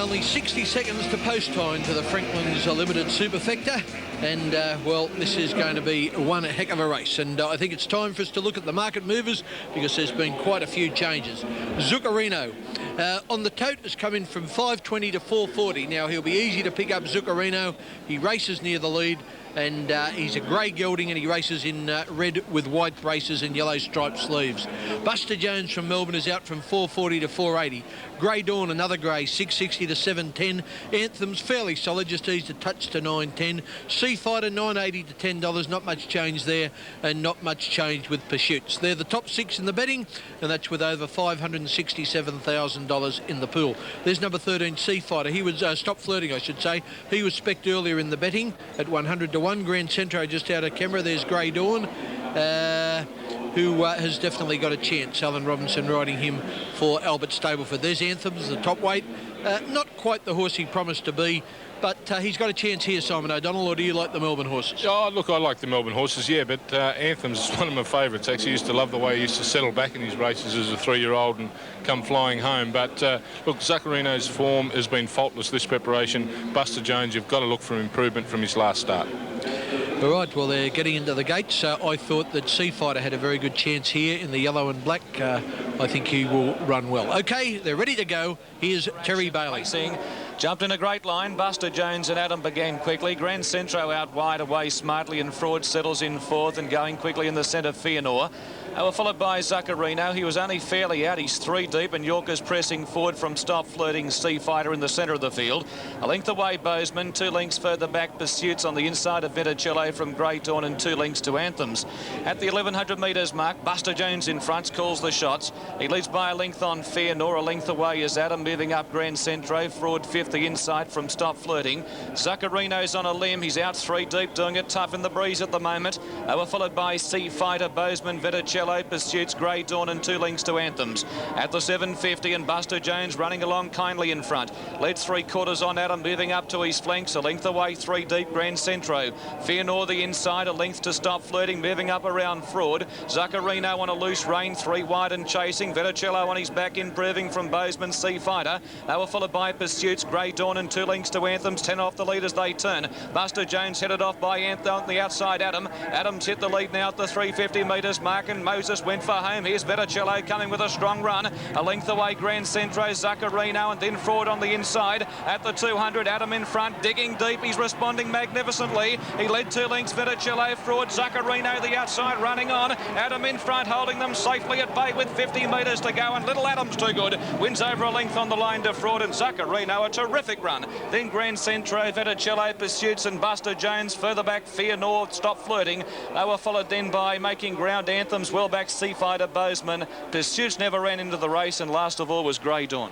only 60 seconds to post time to the Franklin's Limited Superfecta. And, well, this is going to be one heck of a race. And I think it's time for us to look at the market movers because there's been quite a few changes. Zuccarino on the tote has come in from 5.20 to 4.40. Now, he'll be easy to pick up Zuccarino. He races near the lead. And he's a grey gelding and he races in red with white braces and yellow striped sleeves. Buster Jones from Melbourne is out from 4.40 to 4.80. Grey Dawn, another grey, 6.60 to 7.10. Anthem's fairly solid, just eased a touch to 9.10. Sea Fighter, 9.80 to $10, not much change there, and not much change with Pursuits. They're the top six in the betting, and that's with over $567,000 in the pool. There's number 13, Sea Fighter. He was, Stop Flirting, I should say. He was specced earlier in the betting at 100 to 1. Grand Centro just out of camera. There's Grey Dawn, who has definitely got a chance. Alan Robinson riding him for Albert Stableford. There's Anthems, the top weight. Not quite the horse he promised to be, but he's got a chance here, Simon O'Donnell, or do you like the Melbourne horses? Oh, look, I like the Melbourne horses, yeah, but Anthems is one of my favourites. Actually, I used to love the way he used to settle back in his races as a 3-year-old and come flying home. But, look, Zuccarino's form has been faultless this preparation. Buster Jones, you've got to look for improvement from his last start. All right, well, they're getting into the gates. I thought that Sea Fighter had a very good chance here in the yellow and black. I think he will run well. OK, they're ready to go. Here's Terry Bailey. Jumped in a great line. Buster Jones and Adam began quickly. Grand Centro out wide, away smartly, and Fraud settles in fourth and going quickly in the centre, Fianor. They were followed by Zuccarino. He was only fairly out. He's 3 deep, and Yorker's pressing forward from Stop Flirting, Sea Fighter in the centre of the field. A length away, Bozeman. 2 lengths further back, Pursuits on the inside of Viticello from Grey Dawn, and 2 lengths to Anthems. At the 1100 metres mark, Buster Jones in front calls the shots. He leads by a length on Fianor. A length away is Adam, moving up Grand Centro. Fraud fifth, the inside from Stop Flirting. Zuccarino's on a limb. He's out 3 deep, doing it tough in the breeze at the moment. They were followed by Sea Fighter, Bozeman, Viticello, Pursuits, Grey Dawn, and 2 lengths to Anthems. At the 750, and Buster Jones running along kindly in front. Leads 3/4 on Adam, moving up to his flanks. A length away, 3 deep, Grand Centro. Fianor the inside, a length to Stop Flirting, moving up around Fraud. Zuccarino on a loose rein, 3 wide and chasing. Viticello on his back, improving from Bozeman, Sea Fighter. They were followed by Pursuits, Grey Dawn, and 2 lengths to Anthems. 10 off the lead as they turn. Buster Jones headed off by Anthem on the outside, Adam. Adam's hit the lead now at the 350 metres mark, and Moses went for home. Here's Viticello coming with a strong run. A length away, Grand Centro, Zuccarino, and then Fraud on the inside. At the 200, Adam in front, digging deep. He's responding magnificently. He led 2 lengths, Viticello, Fraud, Zuccarino the outside, running on. Adam in front, holding them safely at bay with 50 metres to go, and Little Adam's too good. Wins over a length on the line to Fraud and Zuccarino. A terrific run. Then Grand Centro, Viticello, Pursuits, and Buster Jones. Further back, Fianor, Stop Flirting. They were followed then by Making Ground, Anthems, well back, Sea Fighter, Bozeman. Pursuits never ran into the race, and last of all was Grey Dawn.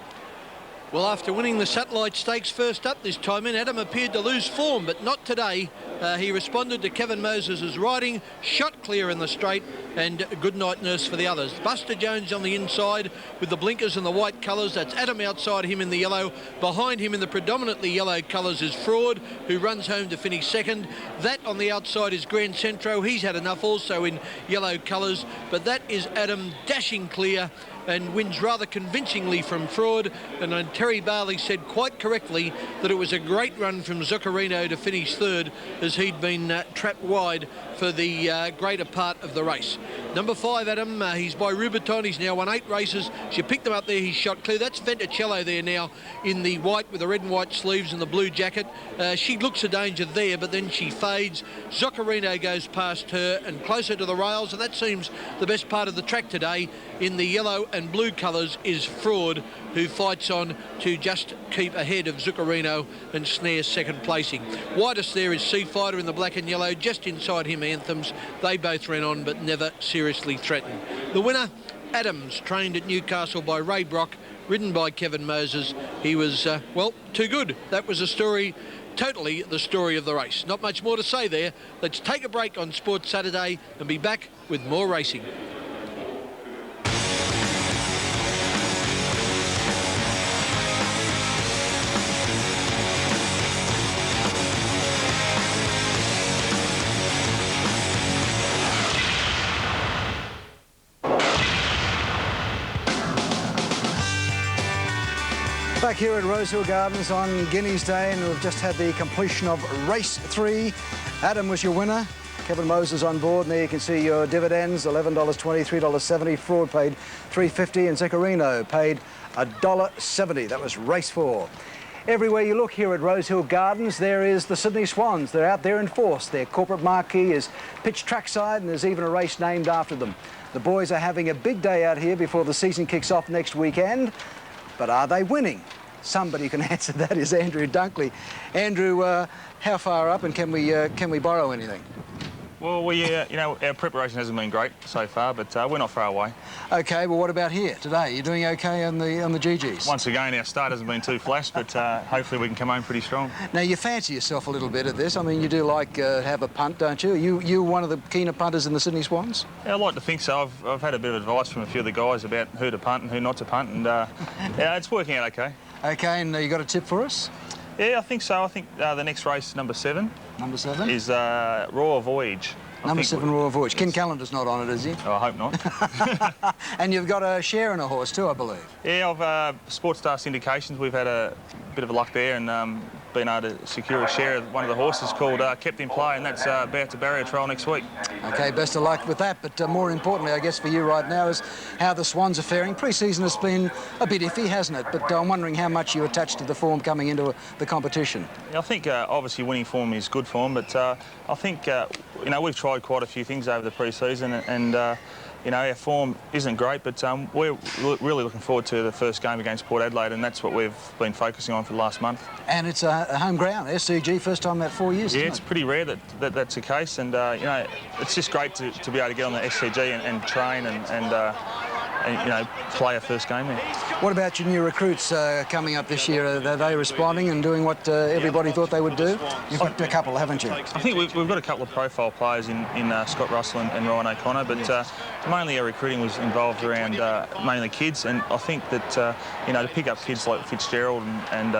Well, after winning the Satellite Stakes first up this time in, Adam appeared to lose form, but not today. He responded to Kevin Moses' riding, shot clear in the straight, and good night nurse for the others. Buster Jones on the inside with the blinkers and the white colours. That's Adam outside him in the yellow. Behind him in the predominantly yellow colours is Fraud, who runs home to finish second. That on the outside is Grand Centro. He's had enough also in yellow colours, but that is Adam dashing clear and wins rather convincingly from Fraud. And Terry Bailey said quite correctly that it was a great run from Zuccarino to finish third, as he'd been trapped wide for the greater part of the race. Number 5, Adam, he's by Rubiton. He's now won 8 races. She picked them up there. He's shot clear. That's Venticello there now in the white with the red and white sleeves and the blue jacket. She looks a danger there, but then she fades. Zuccarino goes past her and closer to the rails, and that seems the best part of the track today. In the yellow and blue colours is Fraud, who fights on to just keep ahead of Zuccarino and snare second placing. Widest there is Sea Fighter in the black and yellow. Just inside him, Anthems. They both ran on but never seriously threatened. The winner, Adams, trained at Newcastle by Ray Brock, ridden by Kevin Moses. He was, well, too good. That was a story, totally the story of the race. Not much more to say there. Let's take a break on Sports Saturday and be back with more racing. Back here at Rosehill Gardens on Guineas Day, and we've just had the completion of race 3. Adam was your winner. Kevin Moses on board, and there you can see your dividends, $11.20, $3.70. Fraud paid $3.50, and Zaccarino paid $1.70. That was race 4. Everywhere you look here at Rosehill Gardens, there is the Sydney Swans. They're out there in force. Their corporate marquee is pitched trackside, and there's even a race named after them. The boys are having a big day out here before the season kicks off next weekend. But are they winning? Somebody who can answer that is Andrew Dunkley. Andrew, how far up, and can we borrow anything? Well, you know, our preparation hasn't been great so far, but we're not far away. Okay, well, what about here today? You're doing okay on the GGs? Once again, our start hasn't been too flash, but hopefully we can come home pretty strong. Now, you fancy yourself a little bit at this. I mean, you do like have a punt, don't you? You one of the keener punters in the Sydney Swans? Yeah, I'd like to think so. I've had a bit of advice from a few of the guys about who to punt and who not to punt, and yeah, it's working out okay. Okay, and you got a tip for us? Yeah, I think so. I think the next race, number 7. Number 7? Is Royal Voyage. Number 7, Royal Voyage. Ken Callender's not on it, is he? Oh, I hope not. And you've got a share in a horse too, I believe. Yeah, I've Sports Star Syndications. We've had a bit of luck there, and been able to secure a share of one of the horses called Kept in Play, and that's about to barrier trial next week. Okay, best of luck with that. But more importantly, I guess for you right now is how the Swans are faring. Pre-season has been a bit iffy, hasn't it? But I'm wondering how much you attach to the form coming into the competition. I think obviously winning form is good form, but I think you know, we've tried quite a few things over the pre-season, and you know, our form isn't great, but we're really looking forward to the first game against Port Adelaide, and that's what we've been focusing on for the last month. And it's a home ground, SCG, first time in about 4 years. Yeah, it's pretty rare that that's the case, and you know, it's just great to be able to get on the SCG and train and you know, play a first game there. What about your new recruits coming up this year? Are they responding and doing what everybody thought they would do? You've got a couple, haven't you? I think we've got a couple of profile players in Scott Russell and Ryan O'Connor, but mainly our recruiting was involved around mainly kids, and I think that you know, to pick up kids like Fitzgerald and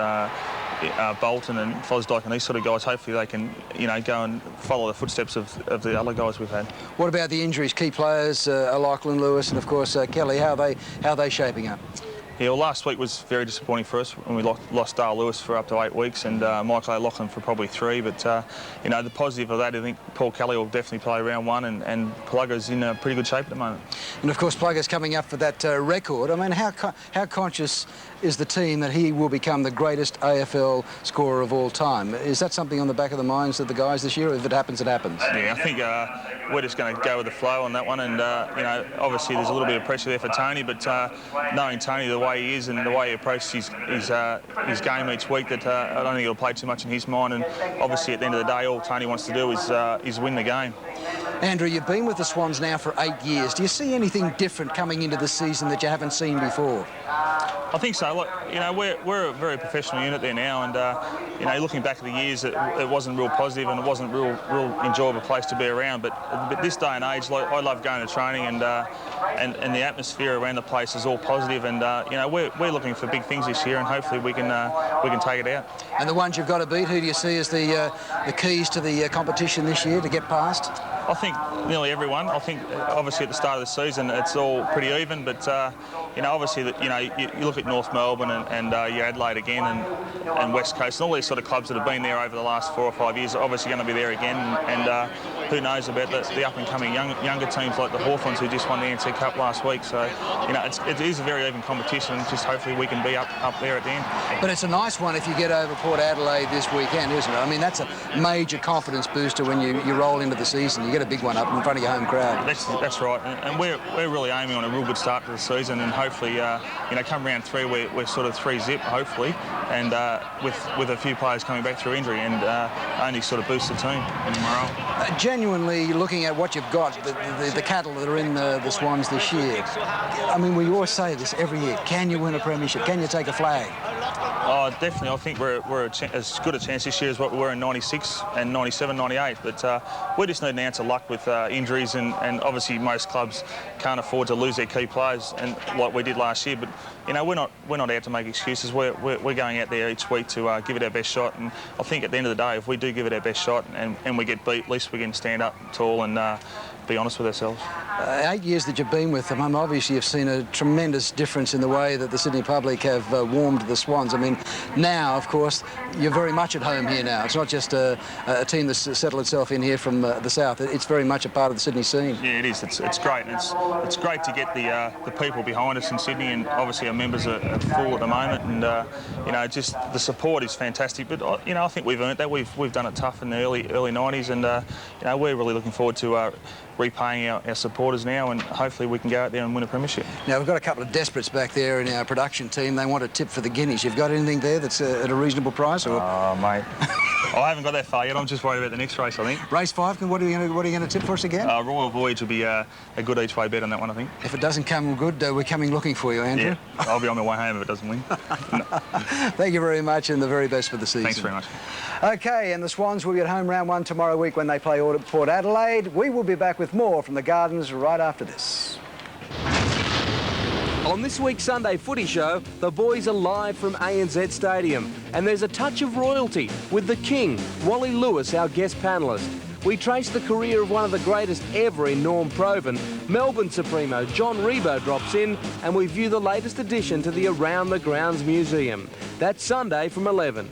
Bolton and Fosdyke and these sort of guys, hopefully they can, you know, go and follow the footsteps of the other guys we've had. What about the injuries? Key players, Lachlan Lewis and of course Kelly, how are they shaping up? Yeah, well, last week was very disappointing for us when we lost Dale Lewis for up to 8 weeks and Michael O'Loughlin for probably 3. But, you know, the positive of that, I think Paul Kelly will definitely play round 1 and Plugger's in pretty good shape at the moment. And, of course, Plugger's coming up for that record. I mean, how conscious is the team that he will become the greatest AFL scorer of all time? Is that something on the back of the minds of the guys this year, or if it happens, it happens? Yeah, I think we're just going to go with the flow on that one, and, you know, obviously there's a little bit of pressure there for Tony, but knowing Tony the way he is and the way he approaches his game each week, that I don't think it'll play too much in his mind, and obviously at the end of the day, all Tony wants to do is win the game. Andrew, you've been with the Swans now for 8 years. Do you see anything different coming into the season that you haven't seen before? I think so. Look, you know, we're a very professional unit there now, and you know, looking back at the years, it wasn't real positive and it wasn't real enjoyable place to be around. But this day and age, like, I love going to training, and the atmosphere around the place is all positive, and you know, we're looking for big things this year, and hopefully we can take it out. And the ones you've got to beat, who do you see as the keys to the competition this year to get past? I think nearly everyone. I think obviously at the start of the season it's all pretty even, but you know, obviously you know, you look at North Melbourne and your Adelaide again and West Coast and all these sort of clubs that have been there over the last 4 or 5 years are obviously going to be there again, and who knows about the up and coming younger teams like the Hawthorns who just won the NT Cup last week. So you know, it is a very even competition, and just hopefully we can be up there at the end. But it's a nice one if you get over Port Adelaide this weekend, isn't it? I mean, that's a major confidence booster when you roll into the season. You get a big one up in front of your home crowd. That's right, and we're really aiming on a real good start to the season, and hopefully you know, come round 3 we're sort of 3-zip hopefully, and with a few players coming back through injury, and only sort of boost the team and morale. Genuinely looking at what you've got, the cattle that are in the Swans this year, I mean, we always say this every year, can you win a premiership, can you take a flag? Oh, definitely. I think we're as good a chance this year as what we were in 96 and 97, 98. But we just need an ounce of luck with injuries, and obviously most clubs can't afford to lose their key players, and like we did last year. But you know, we're not out to make excuses. We're going out there each week to give it our best shot. And I think at the end of the day, if we do give it our best shot and we get beat, at least we can stand up tall and be honest with ourselves. 8 years that you've been with them, obviously you've seen a tremendous difference in the way that the Sydney public have warmed the Swans. I mean, now, of course, you're very much at home here now. It's not just a team that's settled itself in here from the south. It's very much a part of the Sydney scene. Yeah, it is. It's great. And it's great to get the people behind us in Sydney, and obviously our members are full at the moment, and you know, just the support is fantastic. But you know, I think we've earned that. We've done it tough in the early 90s, and you know, we're really looking forward to repaying our supporters now, and hopefully we can go out there and win a premiership. Now, we've got a couple of desperates back there in our production team. They want a tip for the Guineas. You've got anything there that's at a reasonable price? Or? Oh, mate. I haven't got that far yet. I'm just worried about the next race, I think. Race 5, what are you going to tip for us again? Royal Voyage will be a good each-way bet on that one, I think. If it doesn't come good, we're coming looking for you, Andrew. Yeah, I'll be on my way home if it doesn't win. Thank you very much, and the very best for the season. Thanks very much. OK, and the Swans will be at home round 1 tomorrow week when they play Port Adelaide. We will be back with more from the Gardens right after this. On this week's Sunday Footy Show, the boys are live from ANZ Stadium, and there's a touch of royalty with the King, Wally Lewis, our guest panellist. We trace the career of one of the greatest ever in Norm Provan. Melbourne Supremo John Rebo drops in, and we view the latest addition to the Around the Grounds Museum. That's Sunday from 11.